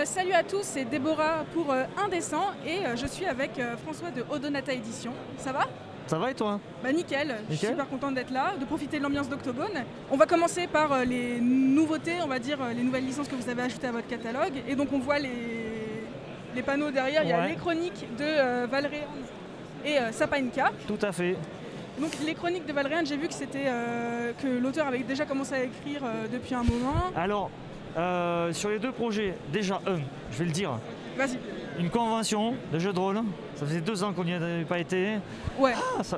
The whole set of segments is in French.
Salut à tous, c'est Déborah pour Indécent et je suis avec François de Odonata Édition. Ça va? Ça va et toi? Bah nickel, je suis super contente d'être là, de profiter de l'ambiance d'Octogone. On va commencer par les nouveautés, on va dire les nouvelles licences que vous avez ajoutées à votre catalogue. Et donc on voit les panneaux derrière, il y a les chroniques de Valréan et Sapainka. Tout à fait. Donc les chroniques de Valréan, j'ai vu que c'était que l'auteur avait déjà commencé à écrire depuis un moment. Alors, sur les deux projets, déjà je vais le dire. Vas-y. Une convention de jeu de rôle, ça faisait 2 ans qu'on n'y avait pas été. Ouais.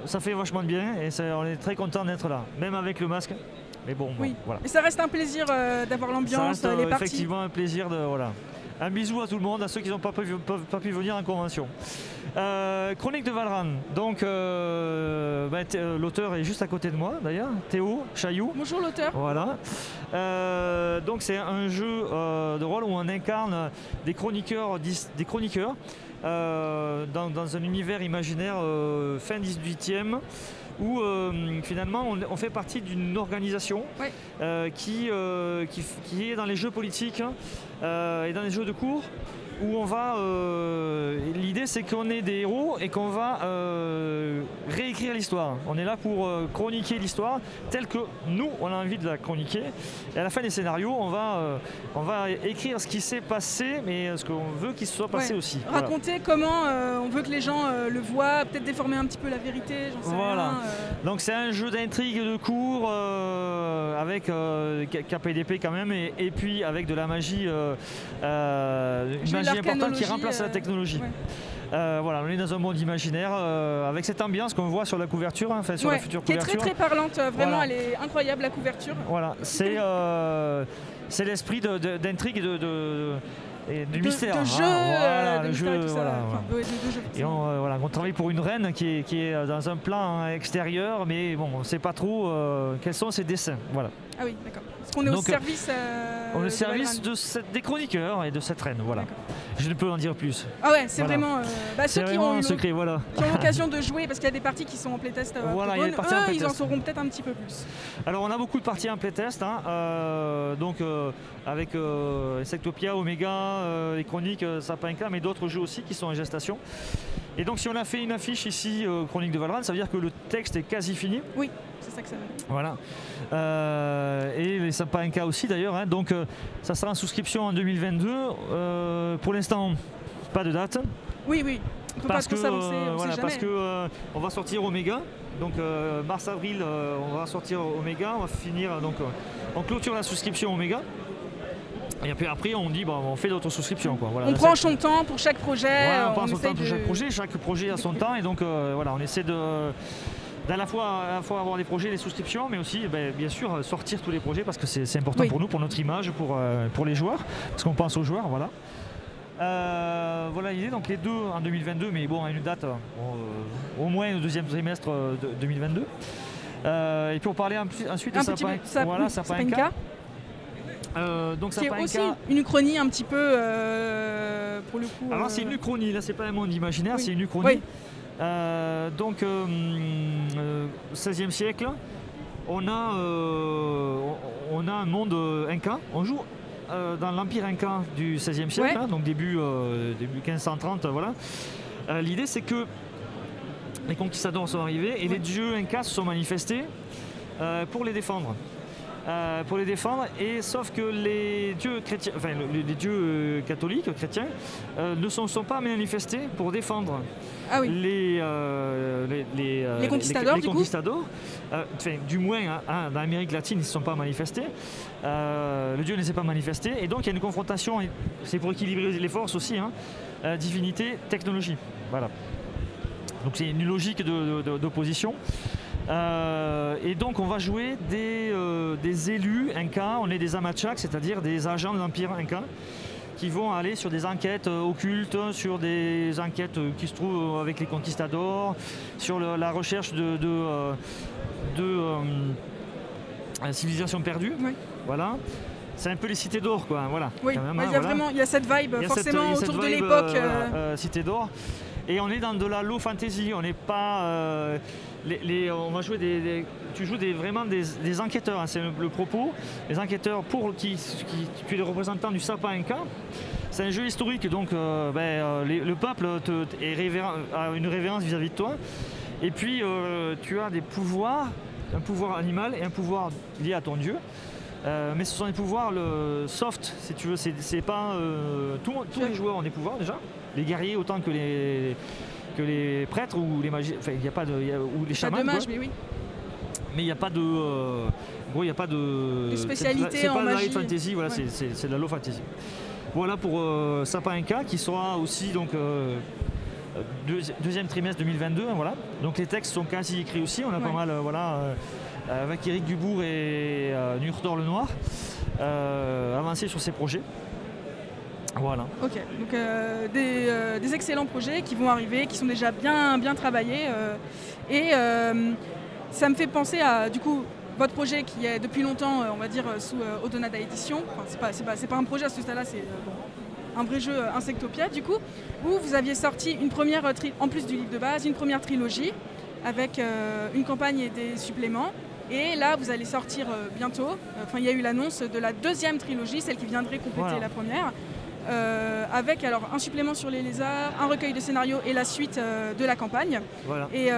Ça fait vachement de bien et on est très content d'être là, même avec le masque. Mais bon, oui. Voilà. Et ça reste un plaisir d'avoir l'ambiance, les parties. Effectivement un plaisir de voilà. Un bisou à tout le monde, à ceux qui n'ont pas pu venir en convention. Chronique de Valréan. Donc l'auteur est juste à côté de moi d'ailleurs, Théo Chailloux. Bonjour l'auteur. Voilà. Donc c'est un jeu de rôle où on incarne des chroniqueurs dans un univers imaginaire fin 18e. Où finalement on fait partie d'une organisation qui est dans les jeux politiques et dans les jeux de cours où on va l'idée c'est qu'on est des héros et qu'on va réécrire l'histoire. On est là pour chroniquer l'histoire telle que nous on a envie de la chroniquer et à la fin des scénarios on va écrire ce qui s'est passé mais ce qu'on veut qu'il se soit passé aussi. Raconter comment on veut que les gens le voient, peut-être déformer un petit peu la vérité, j'en sais rien. Donc c'est un jeu d'intrigue de cours avec KPDP quand même et puis avec de la magie une magie importante qui remplace la technologie. Voilà, on est dans un monde imaginaire avec cette ambiance qu'on voit sur la couverture, sur la future couverture. Qui est très très parlante, vraiment elle est incroyable la couverture. Voilà, c'est l'esprit d'intrigue et du mystère. De jeu, le jeu, tout ça. Et on travaille pour une reine qui est dans un plan extérieur, mais bon, on ne sait pas trop quels sont ses dessins. Voilà. Ah oui, d'accord. Parce qu'on est au service. On est au service des chroniqueurs et de cette reine, voilà. Je ne peux en dire plus. Ah ouais, c'est vraiment. Ceux qui ont secret, voilà. Qui ont l'occasion de jouer, parce qu'il y a des parties qui sont en playtest. Ils en sauront peut-être un petit peu plus. Alors on a beaucoup de parties en playtest, donc avec Sectopia, Omega, les chroniques, Sapainka, mais d'autres jeux aussi qui sont en gestation. Et donc si on a fait une affiche ici, Chronique de Valréan, ça veut dire que le texte est quasi fini. Oui, c'est ça que ça veut dire. Voilà. Et les Sapainka aussi d'ailleurs. Donc ça sera en souscription en 2022. Pour l'instant, pas de date. Oui, oui. On peut pas trop s'avancer, parce que on va sortir Omega. Donc mars-avril, on va sortir Omega. On va finir, donc on clôture la souscription Omega. Et puis après on dit on fait d'autres souscriptions quoi. Voilà, on prend son temps pour chaque projet. Voilà, on prend son temps pour chaque projet a son temps et donc voilà, on essaie à la fois avoir des projets, des souscriptions, mais aussi bien sûr sortir tous les projets parce que c'est important pour nous, pour notre image, pour les joueurs, parce qu'on pense aux joueurs, voilà. Voilà l'idée, donc les deux en 2022, mais bon à une date au moins au deuxième trimestre de 2022. Et puis on parlait ensuite de Sapainka. Donc qui est aussi une uchronie un petit peu pour le coup. Alors c'est une uchronie, là c'est pas un monde imaginaire, c'est une uchronie. Donc 16e siècle, on a un monde inca, on joue dans l'empire inca du 16e siècle, donc début 1530, voilà. L'idée c'est que les conquistadors sont arrivés et les dieux incas se sont manifestés pour les défendre. Et sauf que les dieux chrétiens, les dieux catholiques, chrétiens, ne sont pas manifestés pour défendre les conquistadors. Du moins dans l'Amérique latine, ils ne se sont pas manifestés. Le dieu ne s'est pas manifesté et donc il y a une confrontation, c'est pour équilibrer les forces aussi, divinité, technologie. Voilà. Donc c'est une logique d'opposition. Et donc on va jouer des élus incas, on est des amachaks, c'est-à-dire des agents de l'empire inca qui vont aller sur des enquêtes occultes, sur des enquêtes qui se trouvent avec les conquistadors, sur la recherche de civilisations perdues. Voilà. C'est un peu les cités d'or, quoi. Voilà. Oui, il y a cette vibe forcément autour de l'époque. Cité d'or. Et on est dans de la low fantasy, on n'est pas... on va jouer tu joues vraiment des enquêteurs, hein, c'est le propos. Les enquêteurs tu es le représentant du Sapin Inca. C'est un jeu historique, donc le peuple a une révérence vis-à-vis de toi. Et puis tu as des pouvoirs, un pouvoir animal et un pouvoir lié à ton dieu. Mais ce sont des pouvoirs soft, si tu veux. C'est pas tous les joueurs ont des pouvoirs déjà. Les guerriers autant que les prêtres ou les magies. Enfin, il n'y a pas ou les chamans. Pas de mages, mais oui. Mais il n'y a pas de. Gros, il n'y a pas de spécialité en magie. C'est pas de la high fantasy, voilà, c'est de la low fantasy. Voilà pour Sapin Inca qui sera aussi donc deuxième trimestre 2022. Voilà. Donc les textes sont quasi écrits aussi. On a pas mal avec Éric Dubourg et Nurtor Lenoir avancé sur ces projets. Voilà. Ok, donc des excellents projets qui vont arriver, qui sont déjà bien travaillés. Et ça me fait penser à du coup votre projet qui est depuis longtemps, on va dire, sous Odonata Édition. Enfin, c'est pas un projet à ce stade-là, c'est un vrai jeu Insectopia du coup, où vous aviez sorti une première, en plus du livre de base, une première trilogie avec une campagne et des suppléments. Et là, vous allez sortir bientôt, il y a eu l'annonce de la deuxième trilogie, celle qui viendrait compléter la première. Avec alors un supplément sur les lézards, un recueil de scénarios et la suite de la campagne. Voilà. Et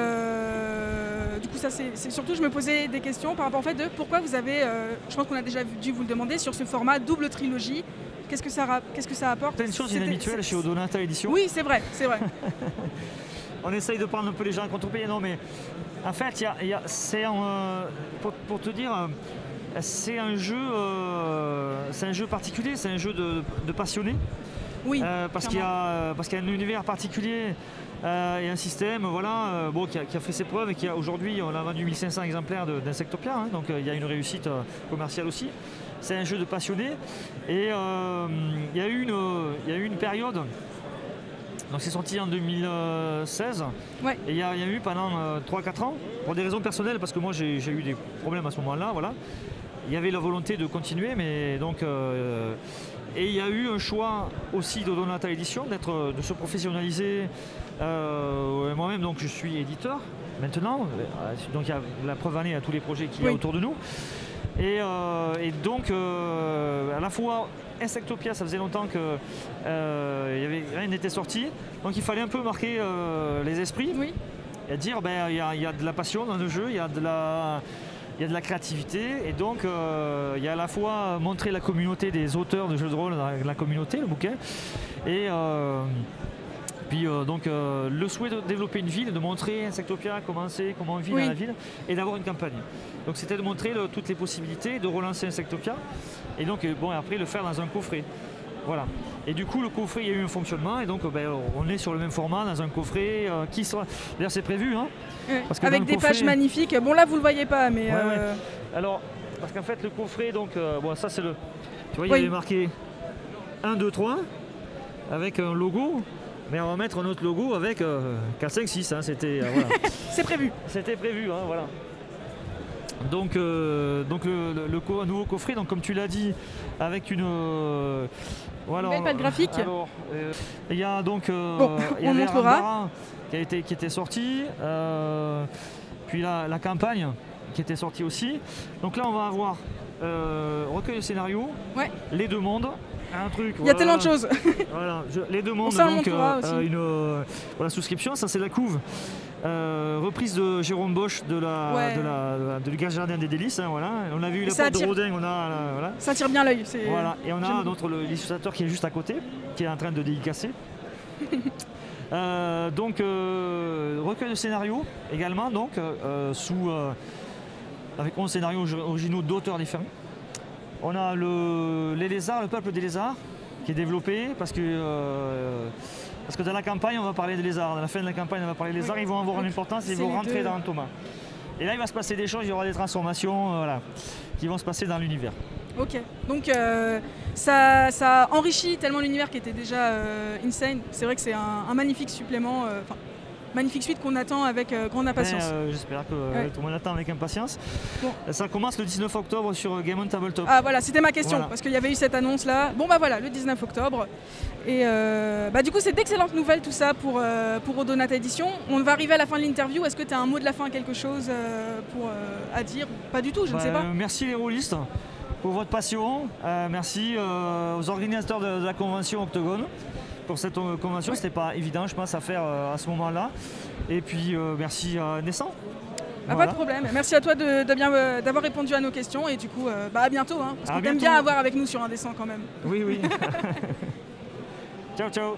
du coup, ça c'est surtout, je me posais des questions par rapport au fait de pourquoi vous avez, je pense qu'on a déjà dû vous le demander, sur ce format double trilogie. Qu'est-ce que ça apporte? C'est une chose inhabituelle chez Odonata Édition. Oui, c'est vrai, c'est vrai. On essaye de prendre un peu les gens à contre-pied, non mais en fait, c'est pour te dire. C'est un jeu particulier, c'est un jeu de passionnés. Oui. Parce qu'il y a un univers particulier et un système, voilà, qui a fait ses preuves et qui aujourd'hui on a vendu 1500 exemplaires d'Insectopia, hein, donc il y a une réussite commerciale aussi. C'est un jeu de passionnés et il y a eu une période. Donc c'est sorti en 2016 et il y a eu pendant 3-4 ans, pour des raisons personnelles, parce que moi j'ai eu des problèmes à ce moment-là, voilà. Il y avait la volonté de continuer, mais donc et il y a eu un choix aussi d'Odonata Édition de se professionnaliser. Moi-même, donc je suis éditeur maintenant, donc il y a la preuve année à tous les projets qu'il y a autour de nous. Et donc à la fois Insectopia, ça faisait longtemps que rien n'était sorti, donc il fallait un peu marquer les esprits et dire il y a de la passion dans le jeu, il y a de la créativité, et donc il y a à la fois montrer la communauté des auteurs de jeux de rôle dans la communauté, le bouquin, et puis donc le souhait de développer une ville, de montrer Insectopia, comment on vit dans la ville, et d'avoir une campagne. Donc c'était de montrer toutes les possibilités, de relancer Insectopia, et donc après le faire dans un coffret. Voilà. Et du coup le coffret, il y a eu un fonctionnement, et donc on est sur le même format dans un coffret qui sera. D'ailleurs c'est prévu, hein, parce que avec des pages magnifiques. Bon là vous le voyez pas, mais. Alors parce qu'en fait le coffret, donc ça c'est le. Tu vois, il y avait marqué 1, 2, 3 avec un logo. Mais on va mettre notre logo avec 4, 5, 6, hein, c'était voilà. C'est prévu. C'était prévu, hein, voilà. Donc un nouveau coffret, donc comme tu l'as dit, avec une belle pâte graphique. Alors, il y a donc on montrera qui était sorti, puis la campagne qui était sortie aussi. Donc là on va avoir recueil de scénarios, les deux mondes. Un truc. Il y a tellement de choses. Voilà, les deux mondes, donc une souscription, ça c'est la couve. Reprise de Jérôme Bosch du Jardin des Délices, hein, voilà. On a vu la porte de Rodin, voilà. Ça tire bien l'œil. Voilà. Et on a l'illustrateur qui est juste à côté, qui est en train de dédicacer. Donc recueil de scénarios également, donc avec 11 scénarios originaux d'auteurs différents. On a les lézards, le peuple des lézards, qui est développé parce que dans la campagne, on va parler des lézards. À la fin de la campagne, on va parler des lézards. Ils vont avoir une importance, ils vont rentrer dans Thomas. Et là, il va se passer des choses, il y aura des transformations qui vont se passer dans l'univers. Ok, donc ça enrichit tellement l'univers qui était déjà insane. C'est vrai que c'est un magnifique supplément. magnifique suite qu'on attend avec grande impatience. J'espère que tout le monde attend avec impatience. Bon. Ça commence le 19 octobre sur Game On Tabletop. Ah voilà, c'était ma question, parce qu'il y avait eu cette annonce là. Bon bah voilà, le 19 octobre. Et du coup c'est d'excellentes nouvelles tout ça pour Audonata Édition. On va arriver à la fin de l'interview. Est-ce que tu as un mot de la fin, quelque chose à dire? Pas du tout, je ne sais pas. Merci les rôlistes pour votre passion. Merci aux organisateurs de la convention Octogone pour cette convention. C'était pas évident, je pense, à faire à ce moment-là. Et puis merci à Naissant. Pas de problème. Merci à toi d'avoir répondu à nos questions. Et du coup, à bientôt. Parce qu'on aime bien avoir avec nous sur Indécent quand même. Oui. Ciao, ciao.